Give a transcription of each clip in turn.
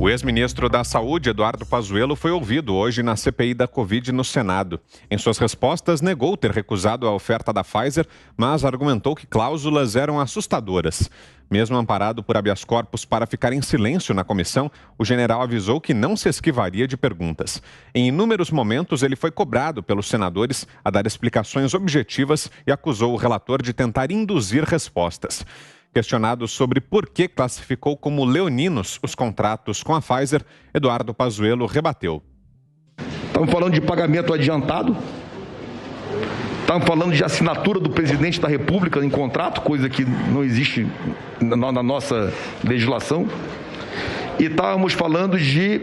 O ex-ministro da Saúde, Eduardo Pazuello, foi ouvido hoje na CPI da Covid no Senado. Em suas respostas, negou ter recusado a oferta da Pfizer, mas argumentou que cláusulas eram assustadoras. Mesmo amparado por habeas corpus para ficar em silêncio na comissão, o general avisou que não se esquivaria de perguntas. Em inúmeros momentos, ele foi cobrado pelos senadores a dar explicações objetivas e acusou o relator de tentar induzir respostas. Questionado sobre por que classificou como leoninos os contratos com a Pfizer, Eduardo Pazuello rebateu. Estamos falando de pagamento adiantado, estamos falando de assinatura do presidente da República em contrato, coisa que não existe na nossa legislação, e estávamos falando de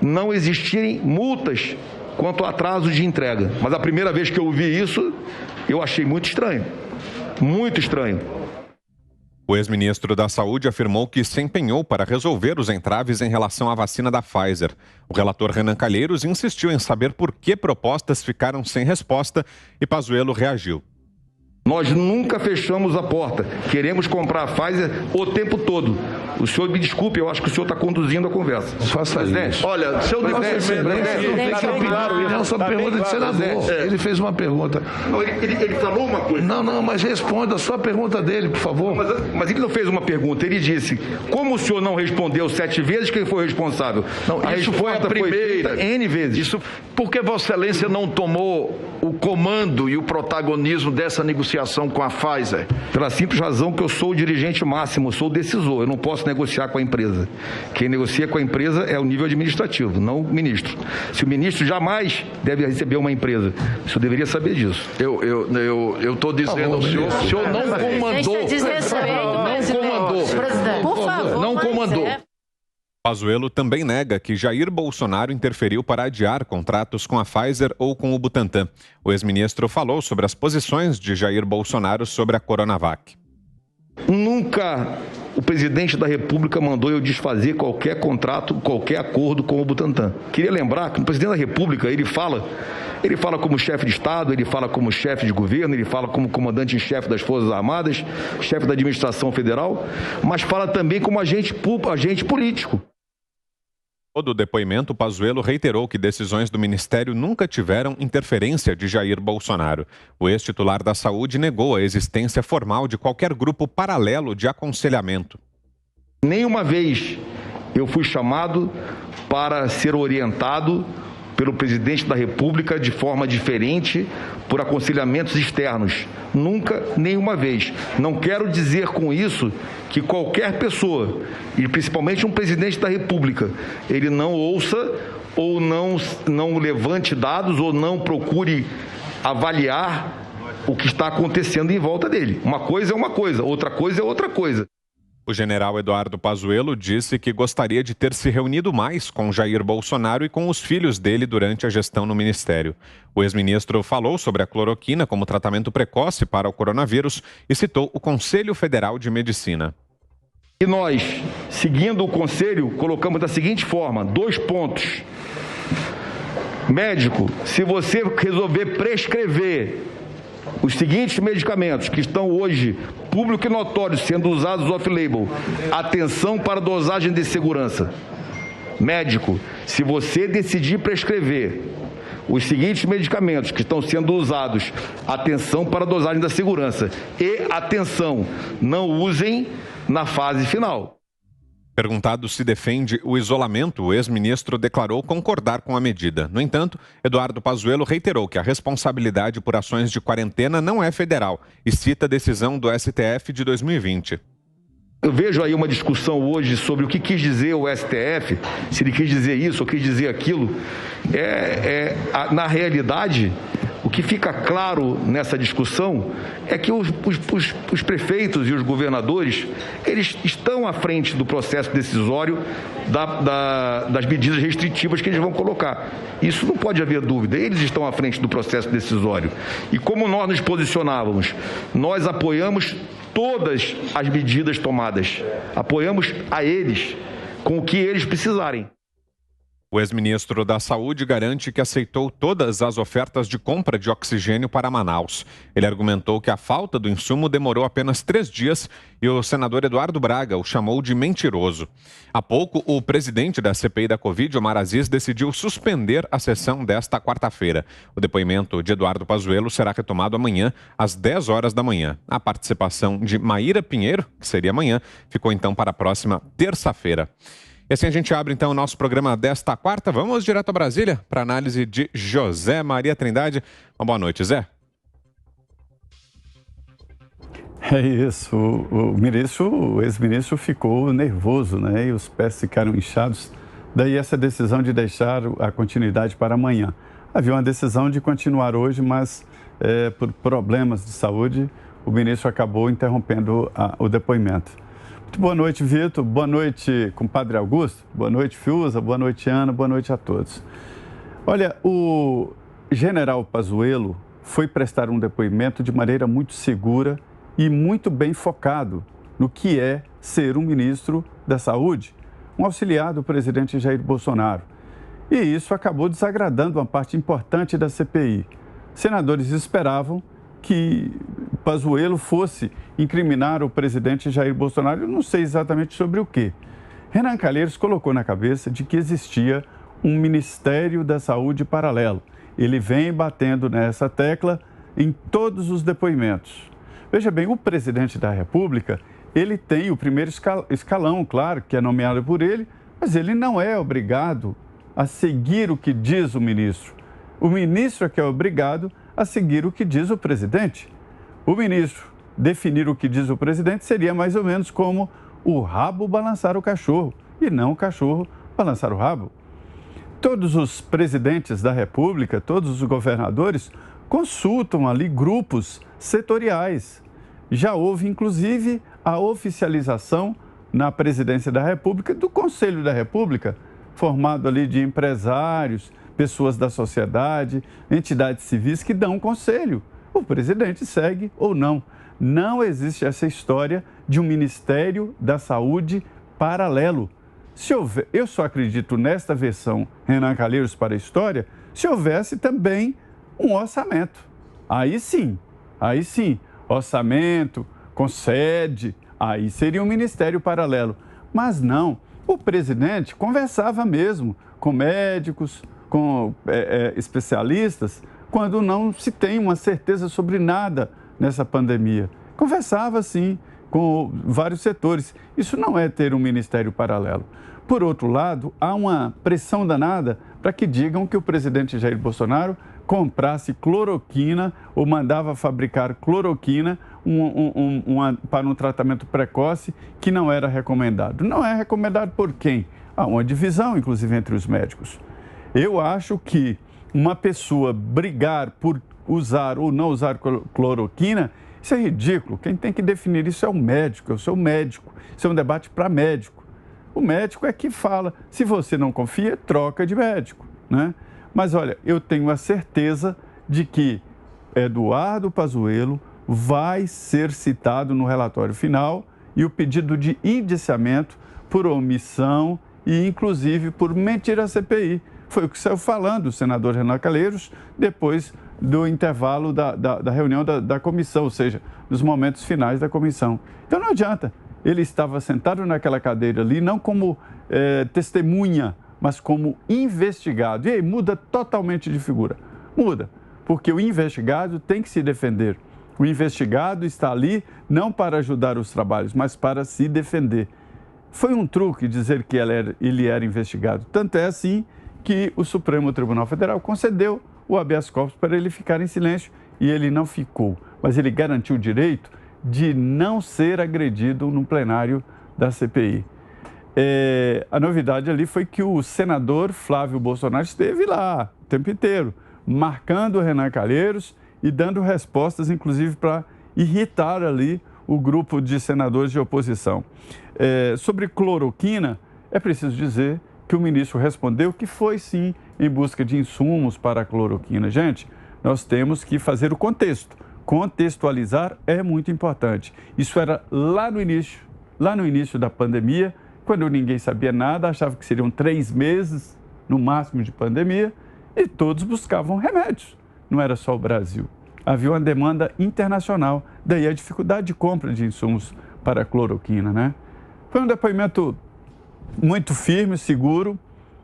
não existirem multas quanto ao atraso de entrega. Mas a primeira vez que eu ouvi isso, eu achei muito estranho, muito estranho. O ex-ministro da Saúde afirmou que se empenhou para resolver os entraves em relação à vacina da Pfizer. O relator Renan Calheiros insistiu em saber por que propostas ficaram sem resposta e Pazuello reagiu. Nós nunca fechamos a porta. Queremos comprar a Pfizer o tempo todo. O senhor me desculpe, eu acho que o senhor está conduzindo a conversa. Não faça isso. Olha, seu presidente, está opinião sobre a pergunta de senador. Ele fez uma pergunta. Não, ele falou uma coisa. Não, mas responda só a pergunta dele, por favor. Mas ele não fez uma pergunta. Ele disse, como o senhor não respondeu 7 vezes, quem foi o responsável? Não, a isso foi a primeira. N vezes. Isso porque Vossa Excelência não tomou o comando e o protagonismo dessa negociação com a Pfizer? Pela simples razão que eu sou o dirigente máximo, eu sou o decisor, eu não posso negociar com a empresa. Quem negocia com a empresa é o nível administrativo, não o ministro. Se o ministro jamais deve receber uma empresa, o senhor deveria saber disso. Eu estou dizendo ao senhor, o senhor não comandou. Por favor, não comandou. Pazuello também nega que Jair Bolsonaro interferiu para adiar contratos com a Pfizer ou com o Butantan. O ex-ministro falou sobre as posições de Jair Bolsonaro sobre a Coronavac. Nunca o presidente da República mandou eu desfazer qualquer contrato, qualquer acordo com o Butantan. Queria lembrar que o presidente da República, ele fala como chefe de Estado, ele fala como chefe de governo, ele fala como comandante em chefe das Forças Armadas, chefe da administração federal, mas fala também como agente político. Do depoimento, Pazuello reiterou que decisões do Ministério nunca tiveram interferência de Jair Bolsonaro. O ex-titular da Saúde negou a existência formal de qualquer grupo paralelo de aconselhamento. Nenhuma vez eu fui chamado para ser orientado pelo presidente da República de forma diferente por aconselhamentos externos. Nunca, nenhuma vez. Não quero dizer com isso que qualquer pessoa, e principalmente um presidente da República, ele não ouça ou não levante dados ou não procure avaliar o que está acontecendo em volta dele. Uma coisa é uma coisa, outra coisa é outra coisa. O general Eduardo Pazuello disse que gostaria de ter se reunido mais com Jair Bolsonaro e com os filhos dele durante a gestão no ministério. O ex-ministro falou sobre a cloroquina como tratamento precoce para o coronavírus e citou o Conselho Federal de Medicina. E nós, seguindo o conselho, colocamos da seguinte forma, 2 pontos. Médico, se você resolver prescrever os seguintes medicamentos que estão hoje público e notório sendo usados off-label, atenção para dosagem de segurança. Médico, se você decidir prescrever os seguintes medicamentos que estão sendo usados, atenção para dosagem da segurança. E atenção, não usem na fase final. Perguntado se defende o isolamento, o ex-ministro declarou concordar com a medida. No entanto, Eduardo Pazuello reiterou que a responsabilidade por ações de quarentena não é federal e cita a decisão do STF de 2020. Eu vejo aí uma discussão hoje sobre o que quis dizer o STF, se ele quis dizer isso ou quis dizer aquilo. Na realidade, o que fica claro nessa discussão é que os prefeitos e os governadores, eles estão à frente do processo decisório das medidas restritivas que eles vão colocar. Isso não pode haver dúvida, eles estão à frente do processo decisório. E como nós nos posicionávamos, nós apoiamos todas as medidas tomadas, apoiamos a eles com o que eles precisarem. O ex-ministro da Saúde garante que aceitou todas as ofertas de compra de oxigênio para Manaus. Ele argumentou que a falta do insumo demorou apenas 3 dias e o senador Eduardo Braga o chamou de mentiroso. Há pouco, o presidente da CPI da Covid, Omar Aziz, decidiu suspender a sessão desta quarta-feira. O depoimento de Eduardo Pazuello será retomado amanhã, às 10 horas da manhã. A participação de Maíra Pinheiro, que seria amanhã, ficou então para a próxima terça-feira. E assim a gente abre então o nosso programa desta quarta. Vamos direto a Brasília para análise de José Maria Trindade. Uma boa noite, Zé. É isso, o ex-ministro ficou nervoso, né? E os pés ficaram inchados. Daí essa decisão de deixar a continuidade para amanhã. Havia uma decisão de continuar hoje, mas por problemas de saúde, o ministro acabou interrompendo o depoimento. Muito boa noite, Vitor. Boa noite, compadre Augusto. Boa noite, Fiuza. Boa noite, Ana. Boa noite a todos. Olha, o general Pazuello foi prestar um depoimento de maneira muito segura e muito bem focado no que é ser um ministro da Saúde, um auxiliar do presidente Jair Bolsonaro. E isso acabou desagradando uma parte importante da CPI. Senadores esperavam que Pazuello fosse incriminar o presidente Jair Bolsonaro, eu não sei exatamente sobre o quê. Renan Calheiros colocou na cabeça de que existia um Ministério da Saúde paralelo. Ele vem batendo nessa tecla em todos os depoimentos. Veja bem, o presidente da República, ele tem o primeiro escalão, claro, que é nomeado por ele, mas ele não é obrigado a seguir o que diz o ministro. O ministro é que é obrigado a seguir o que diz o presidente. O ministro definir o que diz o presidente seria mais ou menos como o rabo balançar o cachorro e não o cachorro balançar o rabo. Todos os presidentes da República, todos os governadores consultam ali grupos setoriais. Já houve, inclusive, a oficialização na presidência da República do Conselho da República, formado ali de empresários, pessoas da sociedade, entidades civis que dão conselho. O presidente segue ou não. Não existe essa história de um Ministério da Saúde paralelo. Se houver, eu só acredito nesta versão Renan Calheiros para a história, se houvesse também um orçamento. Aí sim, orçamento, com sede, aí seria um ministério paralelo. Mas não, o presidente conversava mesmo com médicos, com especialistas, quando não se tem uma certeza sobre nada nessa pandemia. Conversava, sim, com vários setores. Isso não é ter um ministério paralelo. Por outro lado, há uma pressão danada para que digam que o presidente Jair Bolsonaro comprasse cloroquina ou mandava fabricar cloroquina para um tratamento precoce que não era recomendado. Não é recomendado por quem? Há uma divisão, inclusive, entre os médicos. Eu acho que uma pessoa brigar por usar ou não usar cloroquina, isso é ridículo. Quem tem que definir isso é o médico, eu sou o médico. Isso é um debate para médico. O médico é que fala. Se você não confia, troca de médico, né? Mas olha, eu tenho a certeza de que Eduardo Pazuello vai ser citado no relatório final e o pedido de indiciamento por omissão e, inclusive, por mentir à CPI. Foi o que saiu falando o senador Renan Calheiros depois do intervalo da reunião da comissão, ou seja, nos momentos finais da comissão. Então não adianta. Ele estava sentado naquela cadeira ali, não como testemunha, mas como investigado. E aí muda totalmente de figura. Muda, porque o investigado tem que se defender. O investigado está ali não para ajudar os trabalhos, mas para se defender. Foi um truque dizer que ele era investigado. Tanto é assim que o Supremo Tribunal Federal concedeu o habeas corpus para ele ficar em silêncio e ele não ficou. Mas ele garantiu o direito de não ser agredido no plenário da CPI. A novidade ali foi que o senador Flávio Bolsonaro esteve lá o tempo inteiro, marcando o Renan Calheiros e dando respostas, inclusive, para irritar ali o grupo de senadores de oposição. Sobre cloroquina, é preciso dizer que o ministro respondeu que foi, sim, em busca de insumos para a cloroquina. Gente, nós temos que fazer o contexto. Contextualizar é muito importante. Isso era lá no início da pandemia, quando ninguém sabia nada, achava que seriam 3 meses, no máximo de pandemia, e todos buscavam remédios. Não era só o Brasil. Havia uma demanda internacional, daí a dificuldade de compra de insumos para a cloroquina, né? Foi um depoimento muito firme, seguro,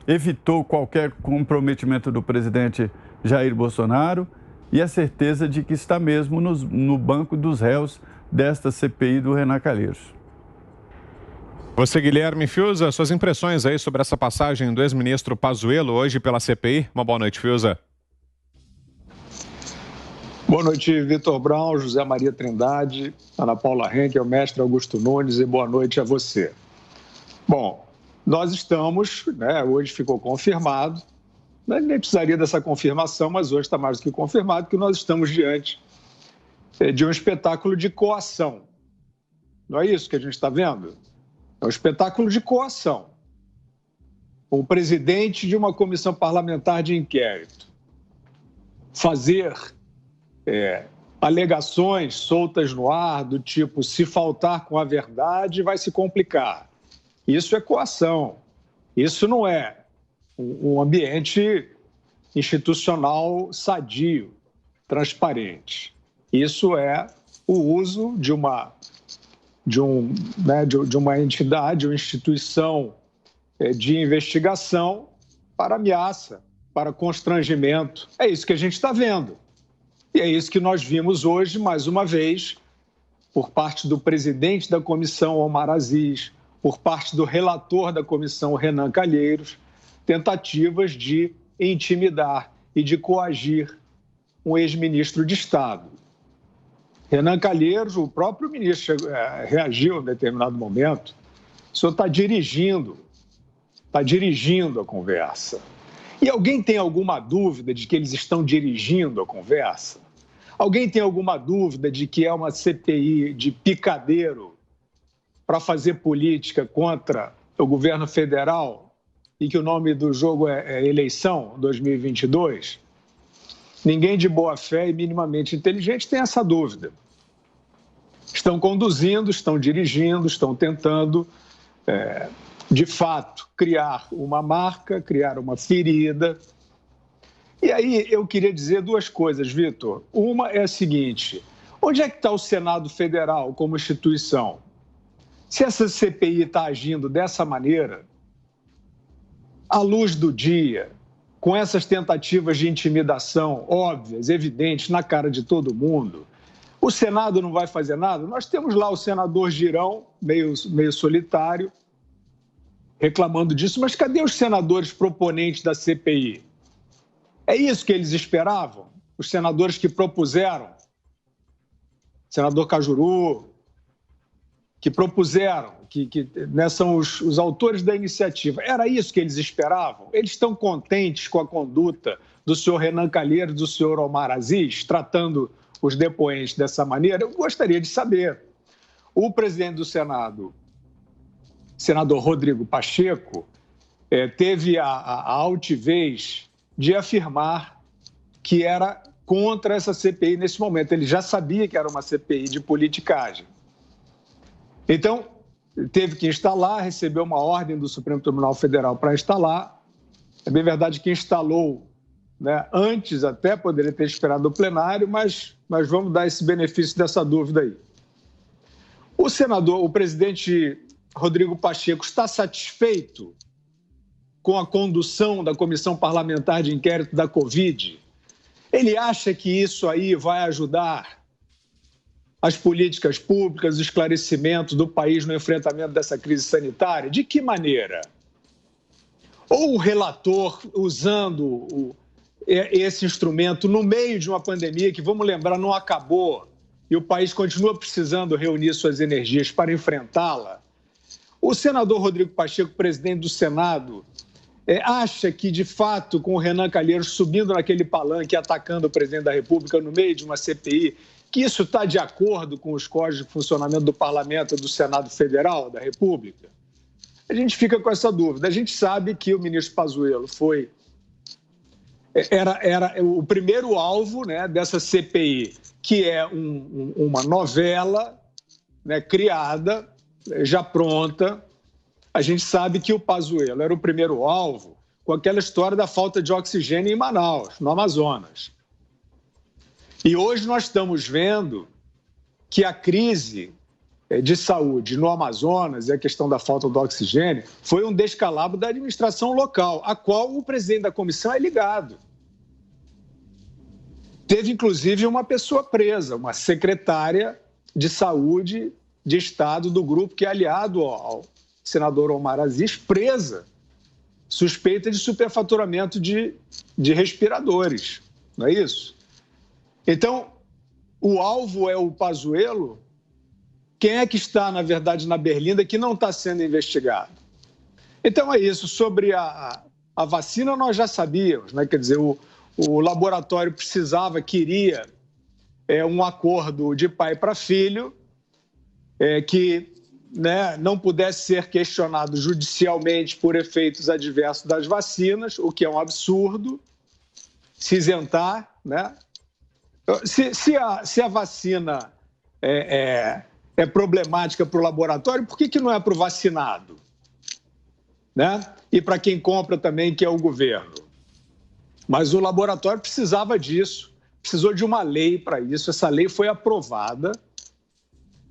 evitou qualquer comprometimento do presidente Jair Bolsonaro e a certeza de que está mesmo no banco dos réus desta CPI do Renan Calheiros. Você, Guilherme Fiuza, suas impressões aí sobre essa passagem do ex-ministro Pazuello hoje pela CPI? Uma boa noite, Fiuza. Boa noite, Vitor Brown, José Maria Trindade, Ana Paula Henkel, mestre Augusto Nunes, e boa noite a você. Bom, nós estamos, hoje ficou confirmado, nem precisaria dessa confirmação, mas hoje está mais do que confirmado que nós estamos diante de um espetáculo de coação. Não é isso que a gente está vendo? É um espetáculo de coação. O presidente de uma comissão parlamentar de inquérito fazer alegações soltas no ar do tipo, se faltar com a verdade, vai se complicar. Isso é coação. Isso não é um ambiente institucional sadio, transparente. Isso é o uso de uma entidade, uma instituição de investigação para ameaça, para constrangimento. É isso que a gente está vendo. E é isso que nós vimos hoje, mais uma vez, por parte do presidente da comissão, Omar Aziz, por parte do relator da comissão, Renan Calheiros, tentativas de intimidar e de coagir um ex-ministro de Estado. Renan Calheiros, o próprio ministro, reagiu em determinado momento. O senhor está dirigindo a conversa. E alguém tem alguma dúvida de que eles estão dirigindo a conversa? Alguém tem alguma dúvida de que é uma CPI de picadeiro para fazer política contra o governo federal e que o nome do jogo é eleição 2022? Ninguém de boa fé e minimamente inteligente tem essa dúvida. Estão conduzindo, estão dirigindo, estão tentando, de fato, criar uma marca, criar uma ferida. E aí eu queria dizer duas coisas, Vitor. Uma é a seguinte: onde é que está o Senado Federal como instituição? Se essa CPI está agindo dessa maneira, à luz do dia, com essas tentativas de intimidação óbvias, evidentes, na cara de todo mundo, o Senado não vai fazer nada? Nós temos lá o senador Girão, meio solitário, reclamando disso, mas cadê os senadores proponentes da CPI? É isso que eles esperavam? Os senadores que propuseram, senador Cajuru, que propuseram, que são os autores da iniciativa. Era isso que eles esperavam? Eles estão contentes com a conduta do senhor Renan Calheiros e do senhor Omar Aziz, tratando os depoentes dessa maneira? Eu gostaria de saber. O presidente do Senado, senador Rodrigo Pacheco, teve a altivez de afirmar que era contra essa CPI nesse momento. Ele já sabia que era uma CPI de politicagem. Então, teve que instalar, recebeu uma ordem do Supremo Tribunal Federal para instalar. É bem verdade que instalou, antes até poderia ter esperado o plenário, mas vamos dar esse benefício dessa dúvida aí. O presidente Rodrigo Pacheco está satisfeito com a condução da Comissão Parlamentar de Inquérito da Covid? Ele acha que isso aí vai ajudar as políticas públicas, o esclarecimento do país no enfrentamento dessa crise sanitária? De que maneira? Ou o relator usando esse instrumento no meio de uma pandemia que, vamos lembrar, não acabou e o país continua precisando reunir suas energias para enfrentá-la? O senador Rodrigo Pacheco, presidente do Senado, acha que, de fato, com o Renan Calheiros subindo naquele palanque, atacando o presidente da República no meio de uma CPI, que isso está de acordo com os códigos de funcionamento do Parlamento e do Senado Federal da República? A gente fica com essa dúvida. A gente sabe que o ministro Pazuello era o primeiro alvo, dessa CPI, que é uma novela, criada, já pronta. A gente sabe que o Pazuello era o primeiro alvo com aquela história da falta de oxigênio em Manaus, no Amazonas. E hoje nós estamos vendo que a crise de saúde no Amazonas e a questão da falta do oxigênio foi um descalabro da administração local, a qual o presidente da comissão é ligado. Teve, inclusive, uma pessoa presa, uma secretária de saúde de Estado do grupo que é aliado ao senador Omar Aziz, presa, suspeita de superfaturamento de respiradores, não é isso? Então, o alvo é o Pazuello. Quem é que está, na verdade, na berlinda que não está sendo investigado? Então é isso. Sobre a vacina, nós já sabíamos, né? Quer dizer, o laboratório queria um acordo de pai para filho, que, né, não pudesse ser questionado judicialmente por efeitos adversos das vacinas, o que é um absurdo, se isentar, né? Se a vacina é problemática para o laboratório, por que não é para o vacinado? Né? E para quem compra também, que é o governo. Mas o laboratório precisava disso, precisou de uma lei para isso. Essa lei foi aprovada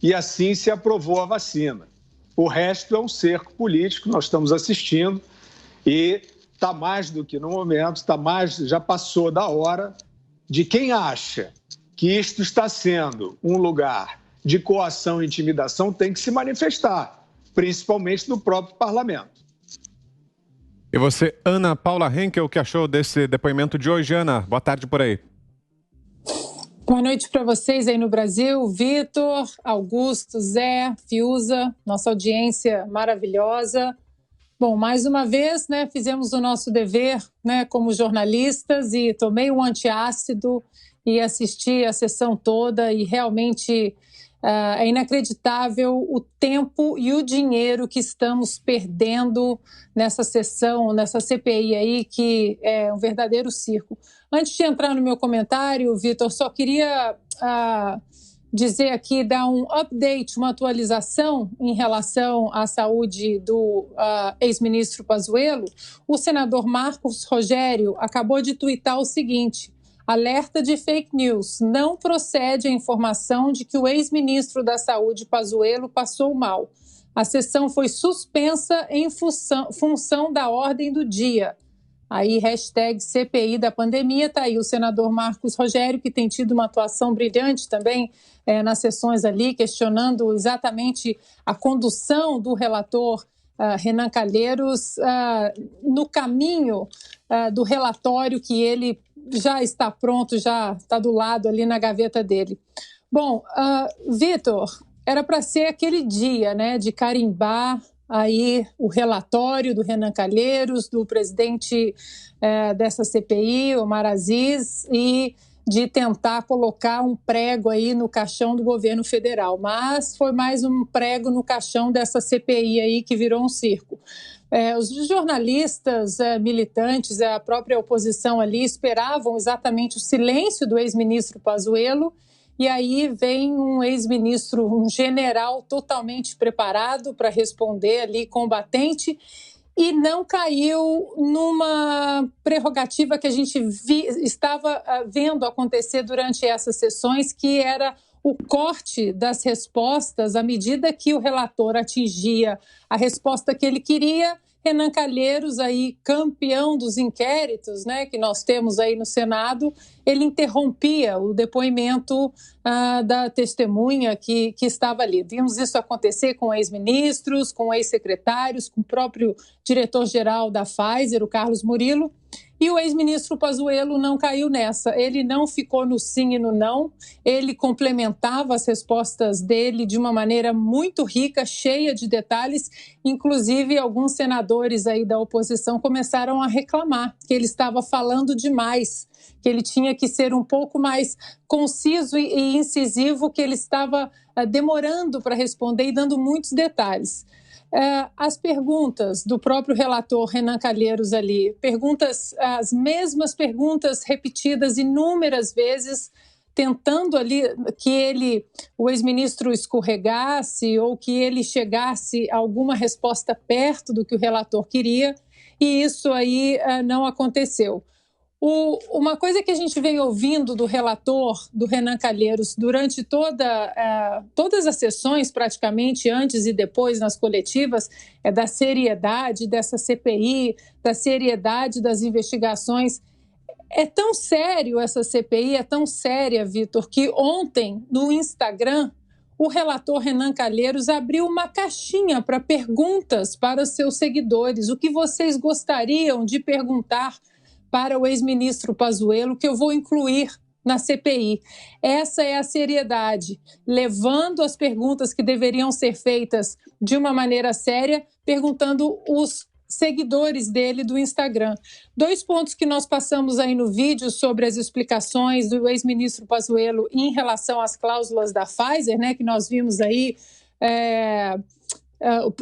e assim se aprovou a vacina. O resto é um cerco político, nós estamos assistindo e está mais do que no momento, já passou da hora de quem acha que isto está sendo um lugar de coação e intimidação tem que se manifestar, principalmente no próprio parlamento. E você, Ana Paula Henkel, o que achou desse depoimento de hoje, Ana? Boa tarde por aí. Boa noite para vocês aí no Brasil, Vitor, Augusto, Zé, Fiuza, nossa audiência maravilhosa. Bom, mais uma vez, né, fizemos o nosso dever, né, como jornalistas, e tomei um antiácido e assisti a sessão toda e realmente é inacreditável o tempo e o dinheiro que estamos perdendo nessa sessão, nessa CPI aí, que é um verdadeiro circo. Antes de entrar no meu comentário, Vitor, só queria dizer aqui, dar um update, uma atualização em relação à saúde do ex-ministro Pazuello. O senador Marcos Rogério acabou de tuitar o seguinte: alerta de fake news. Não procede a informação de que o ex-ministro da Saúde, Pazuello, passou mal. A sessão foi suspensa em função da ordem do dia. Aí, hashtag CPI da pandemia, está aí o senador Marcos Rogério, que tem tido uma atuação brilhante também nas sessões ali, questionando exatamente a condução do relator Renan Calheiros no caminho do relatório que ele já está pronto, já está do lado ali na gaveta dele. Bom, Vitor, era para ser aquele dia, né, de carimbar aí o relatório do Renan Calheiros, do presidente dessa CPI, Omar Aziz, e de tentar colocar um prego aí no caixão do governo federal. Mas foi mais um prego no caixão dessa CPI aí que virou um circo. Os jornalistas, militantes, a própria oposição ali esperavam exatamente o silêncio do ex-ministro Pazuello, e aí vem um ex-ministro, um general totalmente preparado para responder ali, combatente, e não caiu numa prerrogativa que a gente estava vendo acontecer durante essas sessões, que era o corte das respostas à medida que o relator atingia a resposta que ele queria. Renan Calheiros, aí, campeão dos inquéritos, né, que nós temos aí no Senado, ele interrompia o depoimento da testemunha que estava ali. Vimos isso acontecer com ex-ministros, com ex-secretários, com o próprio diretor-geral da Pfizer, o Carlos Murilo. E o ex-ministro Pazuello não caiu nessa, ele não ficou no sim e no não, ele complementava as respostas dele de uma maneira muito rica, cheia de detalhes, inclusive alguns senadores aí da oposição começaram a reclamar que ele estava falando demais, que ele tinha que ser um pouco mais conciso e incisivo, que ele estava demorando para responder e dando muitos detalhes. As perguntas do próprio relator Renan Calheiros ali, as mesmas perguntas repetidas inúmeras vezes, tentando ali que o ex-ministro escorregasse ou que ele chegasse a alguma resposta perto do que o relator queria. e isso aí não aconteceu. Uma coisa que a gente vem ouvindo do relator, do Renan Calheiros, durante todas as sessões, praticamente, antes e depois nas coletivas, é da seriedade dessa CPI, da seriedade das investigações. É tão sério essa CPI, é tão séria, Vitor, que ontem, no Instagram, o relator Renan Calheiros abriu uma caixinha para perguntas para os seus seguidores. O que vocês gostariam de perguntar para o ex-ministro Pazuello, que eu vou incluir na CPI. Essa é a seriedade, levando as perguntas que deveriam ser feitas de uma maneira séria, perguntando os seguidores dele do Instagram. 2 pontos que nós passamos aí no vídeo sobre as explicações do ex-ministro Pazuello em relação às cláusulas da Pfizer, né, que nós vimos aí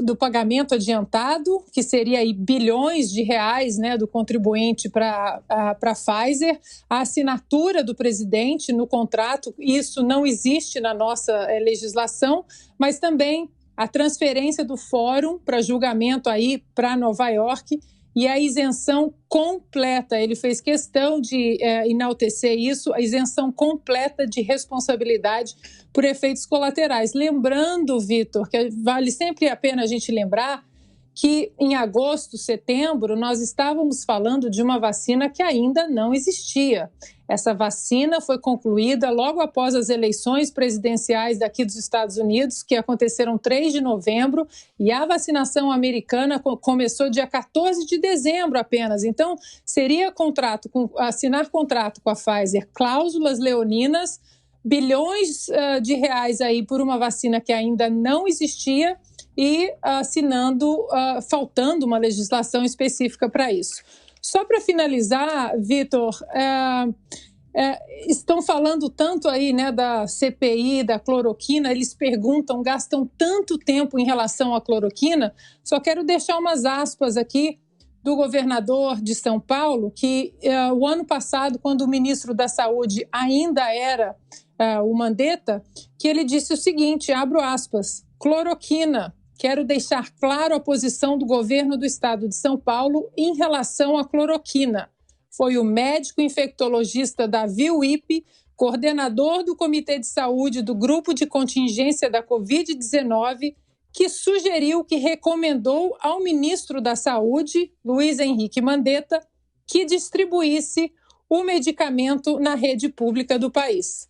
do pagamento adiantado, que seria aí bilhões de reais, né, do contribuinte para a Pfizer, a assinatura do presidente no contrato, isso não existe na nossa legislação, mas também a transferência do fórum para julgamento aí para Nova York e a isenção completa, ele fez questão de enaltecer isso, a isenção completa de responsabilidade por efeitos colaterais. Lembrando, Vitor, que vale sempre a pena a gente lembrar que em agosto, setembro, nós estávamos falando de uma vacina que ainda não existia. Essa vacina foi concluída logo após as eleições presidenciais daqui dos Estados Unidos, que aconteceram 3 de novembro, e a vacinação americana começou dia 14 de dezembro apenas. Então, seria assinar contrato com a Pfizer, cláusulas leoninas, bilhões de reais aí por uma vacina que ainda não existia e faltando uma legislação específica para isso. Só para finalizar, Vitor, estão falando tanto aí, né, da CPI, da cloroquina, eles perguntam, gastam tanto tempo em relação à cloroquina, só quero deixar umas aspas aqui do governador de São Paulo, que o ano passado, quando o ministro da Saúde ainda era o Mandetta, que ele disse o seguinte, abro aspas, cloroquina, quero deixar claro a posição do governo do estado de São Paulo em relação à cloroquina. Foi o médico infectologista Davi Wippe, coordenador do Comitê de Saúde do Grupo de Contingência da Covid-19, que sugeriu, que recomendou ao ministro da Saúde, Luiz Henrique Mandetta, que distribuísse o medicamento na rede pública do país.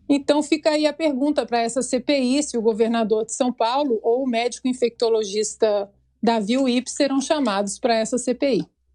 Então fica aí a pergunta para essa CPI, se o governador de São Paulo ou o médico infectologista Davi Wippe serão chamados para essa CPI.